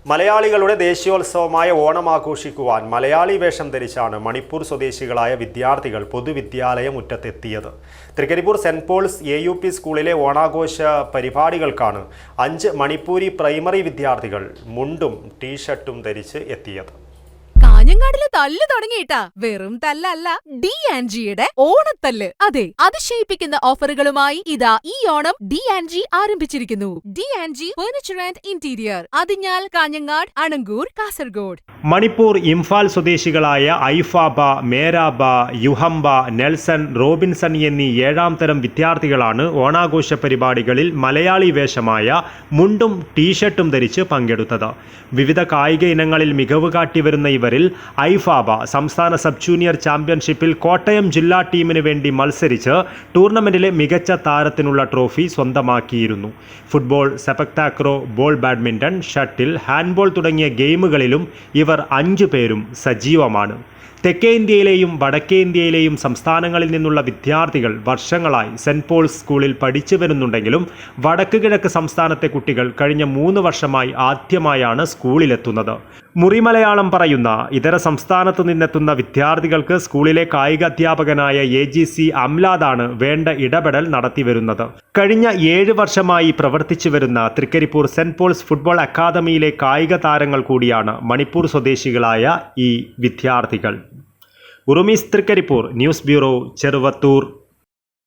മലയാളികളുടെ ദേശീയോത്സവമായ ഓണം ആഘോഷിക്കുവാൻ മലയാളി വേഷം ധരിച്ചാണ് മണിപ്പൂർ സ്വദേശികളായ വിദ്യാർത്ഥികൾ പൊതുവിദ്യാലയ മുറ്റത്തെത്തിയത്. തൃക്കരിപ്പൂർ സെന്റ് പോൾസ് AUP സ്കൂളിലെ ഓണാഘോഷ പരിപാടികൾക്കാണ് 5 മണിപ്പൂരി പ്രൈമറി വിദ്യാർത്ഥികൾ മുണ്ടും ടീഷർട്ടും ധരിച്ച് എത്തിയത്. കാഞ്ഞങ്ങാടിലെ തല്ല് തുടങ്ങിയിട്ടാ. വെറും തല്ലല്ല, D&Gയുടെ ഓണത്തല്ല്. അതെ, അതിശയിപ്പിക്കുന്ന ഓഫറുകളുമായി ഇതാ ഈ ഓണം D&G ആരംഭിച്ചിരിക്കുന്നു. D&G furniture and interior, Athinjal, Kanhangad, Anangoor, Kasaragod. Manipur Imphal സ്വദേശികളായ ഐഫാബ, മേരാബ, യുഹംബ, നെൽസൺ, റോബിൻസൺ എന്നീ 7ാം തരം വിദ്യാർത്ഥികളാണ് ഓണാഘോഷ പരിപാടികളിൽ മലയാളി വേഷമായ മുണ്ടും ടീഷർട്ടും ധരിച്ച് പങ്കെടുത്തത്. വിവിധ കായിക ഇനങ്ങളിൽ മികവ് കാട്ടിവരുന്ന ഇവരിൽ ഐഫാബ സംസ്ഥാന സബ് ജൂനിയർ ചാമ്പ്യൻഷിപ്പിൽ കോട്ടയം ജില്ലാ ടീമിന് വേണ്ടി മത്സരിച്ച് ടൂർണമെന്റിലെ മികച്ച താരത്തിനുള്ള ട്രോഫി സ്വന്തമാക്കിയിരുന്നു. Football, സെപക് takraw, ball badminton, shuttle, handball തുടങ്ങിയ ഗെയിമുകളിലും ഇവർ 5 പേരും സജീവമാണ്. തെക്കേ ഇന്ത്യയിലെയും വടക്കേ ഇന്ത്യയിലെയും സംസ്ഥാനങ്ങളിൽ നിന്നുള്ള വിദ്യാർത്ഥികൾ വർഷങ്ങളായി സെന്റ് പോൾസ് സ്കൂളിൽ പഠിച്ചു വരുന്നുണ്ടെങ്കിലും വടക്ക് കിഴക്ക് സംസ്ഥാനത്തെ കുട്ടികൾ കഴിഞ്ഞ 3 വർഷമായി ആദ്യമായാണ് സ്കൂളിലെത്തുന്നത്. മുറിമലയാളം പറയുന്ന ഇതര സംസ്ഥാനത്തു നിന്നെത്തുന്ന വിദ്യാർത്ഥികൾക്ക് സ്കൂളിലെ കായിക അധ്യാപകനായ AGC അംലാദാണ് വേണ്ട ഇടപെടൽ നടത്തിവരുന്നത്. കഴിഞ്ഞ 7 വർഷമായി പ്രവർത്തിച്ചു വരുന്ന തൃക്കരിപ്പൂർ സെന്റ് പോൾസ് ഫുട്ബോൾ അക്കാദമിയിലെ കായിക താരങ്ങൾ കൂടിയാണ് മണിപ്പൂർ സ്വദേശികളായ ഈ വിദ്യാർത്ഥികൾ. ഉറുമീസ് തൃക്കരിപ്പൂർ, ന്യൂസ് ബ്യൂറോ, ചെറുവത്തൂർ.